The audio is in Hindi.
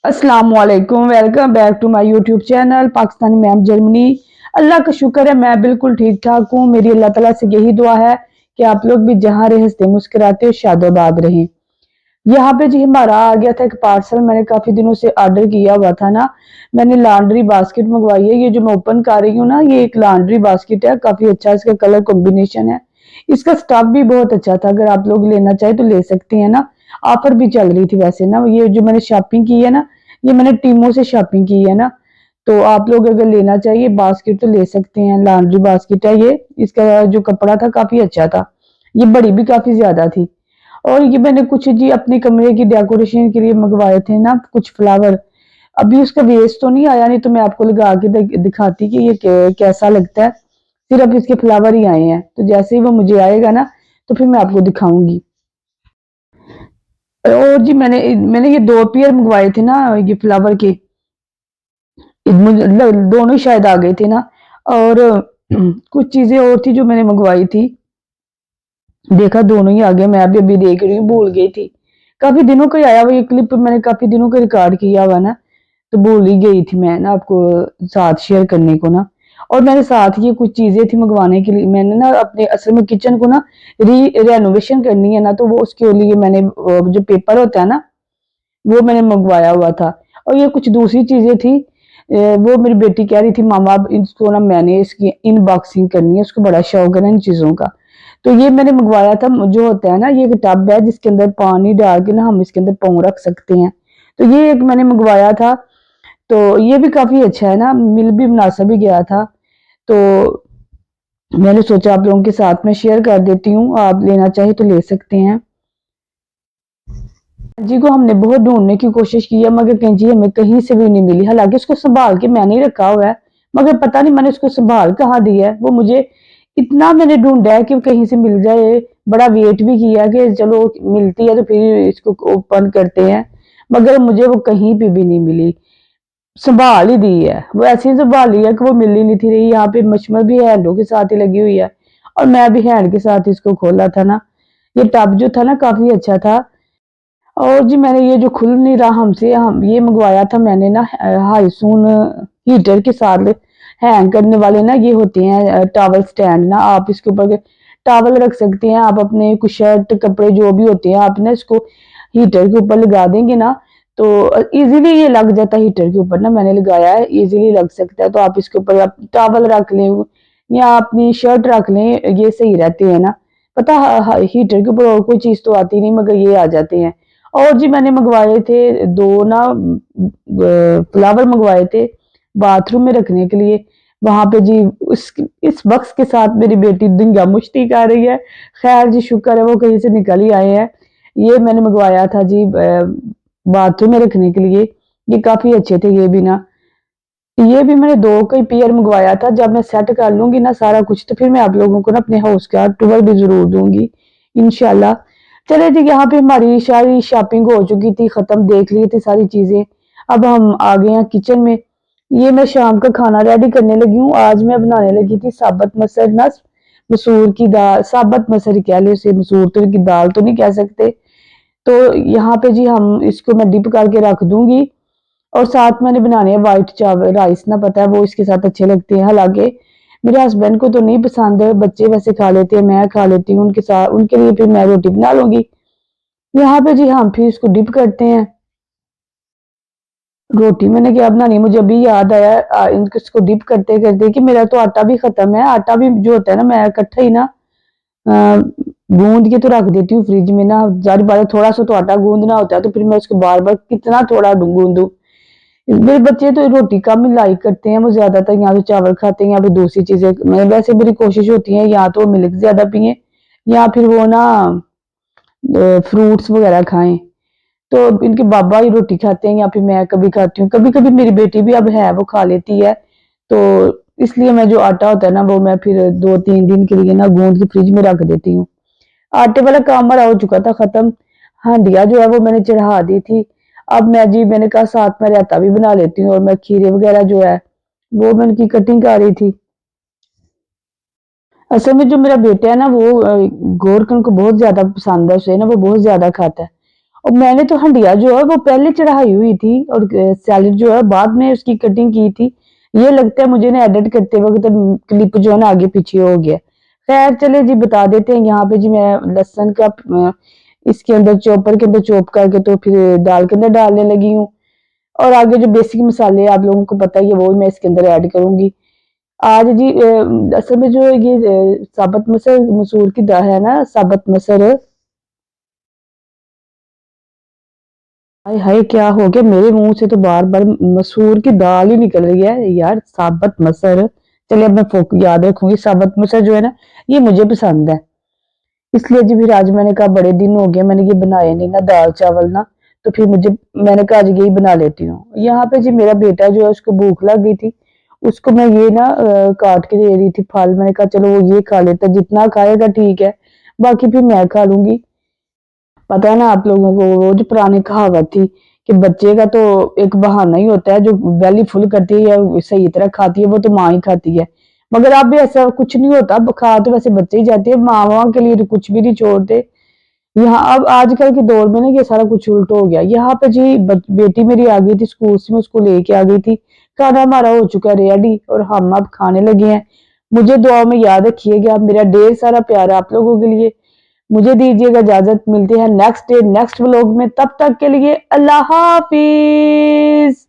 अस्सलाम वालेकुम। Welcome back to my YouTube channel Pakistani ma'am Germany. अल्लाह का शुक्र है मैं बिल्कुल ठीक ठाक हूँ। मेरी अल्लाह ताला से यही दुआ है कि आप लोग भी जहाँ रहे हंसते मुस्कुराते हो शादोबाद रहें। यहाँ पे जी हमारा आ गया था एक पार्सल। मैंने काफी दिनों से ऑर्डर किया हुआ था ना। मैंने लॉन्ड्री बास्केट मंगवाई है। ये जो मैं ओपन कर रही हूँ ना, ये एक लॉन्ड्री बास्केट है। काफी अच्छा इसका कलर कॉम्बिनेशन है। इसका स्टफ भी बहुत अच्छा था। अगर आप लोग लेना चाहे तो ले सकते हैं ना। ऑफर भी चल रही थी वैसे ना। ये जो मैंने शॉपिंग की है ना, ये मैंने टीमों से शॉपिंग की है ना। तो आप लोग अगर लेना चाहिए बास्केट तो ले सकते हैं। लॉन्ड्री बास्केट है ये। इसका जो कपड़ा था काफी अच्छा था। ये बड़ी भी काफी ज्यादा थी। और ये मैंने कुछ जी अपने कमरे की डेकोरेशन के लिए मंगवाए थे ना, कुछ फ्लावर। अभी उसका वेस्ट तो नहीं आया, नहीं तो मैं आपको लगा के दिखाती कि ये कैसा लगता है। सिर्फ इसके फ्लावर ही आए हैं। तो जैसे ही वो मुझे आएगा ना, तो फिर मैं आपको दिखाऊंगी। और जी मैंने मैंने ये दो पेयर मंगवाए थे ना, ये फ्लावर के। दोनों ही शायद आ गए थे ना। और कुछ चीजें और थी जो मैंने मंगवाई थी। देखा दोनों ही आ गए। मैं अभी अभी देख रही हूँ, भूल गई थी। काफी दिनों का ही आया हुआ ये क्लिप। मैंने काफी दिनों का रिकॉर्ड किया हुआ ना। तो भूल ही गई थी मैं ना आपको साथ शेयर करने को ना। और मैंने साथ ये कुछ चीजें थी मंगवाने के लिए। मैंने ना अपने असल में किचन को ना रेनोवेशन करनी है ना, तो वो उसके लिए मैंने जो पेपर होता है ना, वो मैंने मंगवाया हुआ था। और ये कुछ दूसरी चीजें थी। वो मेरी बेटी कह रही थी मामा अब इसको ना मैंने इसकी इनबॉक्सिंग करनी है। उसको बड़ा शौक है ना इन चीजों का। तो ये मैंने मंगवाया था। जो होता है ना, ये एक टब है जिसके अंदर पानी डाल के ना हम इसके अंदर पाँव रख सकते हैं। तो ये एक मैंने मंगवाया था। तो ये भी काफी अच्छा है ना, मिल भी मुनासिब ही गया था। तो मैंने सोचा आप लोगों के साथ में शेयर कर देती हूँ। आप लेना चाहे तो ले सकते हैं। जी को हमने बहुत ढूंढने की कोशिश की है, मगर कैंची हमें कहीं से भी नहीं मिली। हालांकि उसको संभाल के मैंने ही रखा हुआ है, मगर पता नहीं मैंने उसको संभाल कहाँ दी है। वो मुझे इतना मैंने ढूंढा है कि कहीं से मिल जाए। बड़ा वेट भी किया कि चलो मिलती है तो फिर इसको ओपन करते हैं, मगर मुझे वो कहीं पे भी नहीं मिली। संभाल ही दी है, वो ऐसी संभाली है कि वो मिल ही नहीं थी रही। यहाँ पे मशमल भी हैंडों के साथ ही लगी हुई है। और मैं भी हैंड के साथ इसको खोला था ना। ये टब जो था ना काफी अच्छा था। और जी मैंने ये जो खुल नहीं रहा हमसे, हम ये मंगवाया था मैंने ना हाईसून हीटर के साथ हैंग करने वाले ना ये होते हैं टॉवल स्टैंड ना। आप इसके ऊपर टॉवल रख सकते हैं। आप अपने कुछ शर्ट कपड़े जो भी होते हैं आप ना इसको हीटर के ऊपर लगा देंगे ना, तो इजीली ये लग जाता है। हीटर के ऊपर ना मैंने लगाया है, इजीली लग सकता है। तो आप इसके ऊपर आप टॉवल रख लें या अपनी शर्ट रख लें, ये सही रहते हैं ना। पता हीटर के ऊपर और कोई चीज तो आती नहीं, मगर ये आ जाते हैं। और जी मैंने मंगवाए थे दो ना फ्लावर मंगवाए थे बाथरूम में रखने के लिए। वहां पे जी उस इस बक्स के साथ मेरी बेटी दिंगा मुश्ती कर रही है। खैर जी शुक्र है वो कहीं से निकल ही आए हैं। ये मैंने मंगवाया था जी बाथरूम में रखने के लिए। ये काफी अच्छे थे ये भी ना। ये भी मैंने दो कई पेयर मंगवाया था। जब मैं सेट कर लूंगी ना सारा कुछ, तो फिर मैं आप लोगों को ना अपने हाउस का टूर भी जरूर दूंगी इंशाल्लाह। चले जी, यहाँ पे हमारी सारी शॉपिंग हो चुकी थी, खत्म, देख ली थी सारी चीजें। अब हम आ गए हैं किचन में। ये मैं शाम का खाना रेडी करने लगी हूँ। आज मैं बनाने लगी थी साबत मसर ना, मसूर की दाल। साबत मसर ही कह लो इसे, मसूर तो की दाल तो नहीं कह सकते। तो यहाँ पे जी हम इसको मैं डिप करके रख दूंगी। और साथ मैंने बनाने हैं वाइट चावल राइस ना, पता है वो इसके साथ अच्छे लगते हैं। हालांकि मेरे हस्बैंड को तो नहीं पसंद है, बच्चे वैसे खा लेते हैं, मैं खा लेती हूँ उनके साथ। उनके लिए फिर मैं रोटी बना लूंगी। यहाँ पे जी हम फिर इसको डिप करते हैं। रोटी मैंने क्या बनानी है, मुझे अभी याद आया इसको डिप करते करते कि मेरा तो आटा भी खत्म है। आटा भी जो होता है ना, मैं इकट्ठा ही ना गूंद के तो रख देती हूँ फ्रिज में ना। जारी बात है, थोड़ा सा तो आटा गूंदना होता है, तो फिर मैं उसको बार बार कितना थोड़ा गूंदू। मेरे बच्चे तो रोटी कम ही लाइक करते हैं। वो ज्यादातर या तो चावल खाते हैं या फिर दूसरी चीजें। मैं वैसे मेरी कोशिश होती है या तो मिल्क ज्यादा पिए या फिर वो ना फ्रूट्स वगैरह खाएं। तो इनके बाबा ही रोटी खाते हैं या फिर मैं कभी खाती हूँ। कभी कभी मेरी बेटी भी अब है वो खा लेती है। तो इसलिए मैं जो आटा होता है ना, वो मैं फिर 2-3 दिन के लिए ना गूंद के फ्रिज में रख देती हूँ। आटे वाला काम हमारा हो चुका था खत्म। हांडिया जो है वो मैंने चढ़ा दी थी। अब मैं जी मैंने कहा साथ में रायता भी बना लेती हूँ। और मैं खीरे वगैरह जो है वो मैं उनकी कटिंग कर रही थी। असल में जो मेरा बेटा है ना, वो गोरकन को बहुत ज्यादा पसंद है। उसे ना वो बहुत ज्यादा खाता है। और मैंने तो हंडिया जो है वो पहले चढ़ाई हुई थी और सैलेड जो है बाद में उसकी कटिंग की थी। ये लगता है मुझे ना एडिट करते वक्त क्लिप जो है ना आगे पीछे हो गया। खैर चले जी बता देते हैं। यहाँ पे जी मैं लहसुन का इसके अंदर चॉपर के अंदर चॉप करके तो फिर दाल के अंदर डालने लगी हूँ। और आगे जो बेसिक मसाले आप लोगों को पता ही है वो मैं इसके अंदर ऐड करूंगी। आज जी असल में जो ये साबुत मसर मसूर की दाल है ना, साबुत मसर, हाय हाय क्या हो गया मेरे मुंह से तो बार बार मसूर की दाल ही निकल रही है यार, साबुत मसर। चलिए अब मैं याद रखूंगी, साबुत मसर जो है ना ये मुझे पसंद है। इसलिए जी फिर आज मैंने कहा बड़े दिन हो गए मैंने ये बनाए नहीं ना दाल चावल ना, तो फिर मुझे मैंने कहा आज यही बना लेती हूँ। यहाँ पे जी मेरा बेटा जो है उसको भूख लग गई थी, उसको मैं ये ना काट के दे रही थी फल। मैंने कहा चलो वो ये खा लेता, जितना खाएगा ठीक है, बाकी फिर मैं खा लूंगी। पता है ना आप लोगों को वो जो पुरानी कहावत थी कि बच्चे का तो एक बहाना ही होता है, जो बेली फुल करती है या सही तरह खाती है वो तो माँ ही खाती है। मगर अब भी ऐसा कुछ नहीं होता, खा तो वैसे बच्चे ही जाते हैं, माँ के लिए तो कुछ भी नहीं छोड़ते। यहाँ अब आजकल के दौर में ना ये सारा कुछ उल्टा हो गया। यहाँ पे जी बेटी मेरी आ गई थी स्कूल से, मैं उसको लेके आ गई थी। खाना हमारा हो चुका है रेडी और हम अब खाने लगे हैं। मुझे दुआ में याद रखिएगा, मेरा ढेर सारा प्यार है आप लोगों के लिए। मुझे दीजिएगा इजाजत, मिलते हैं नेक्स्ट डे नेक्स्ट व्लॉग में, तब तक के लिए अल्लाह हाफिज।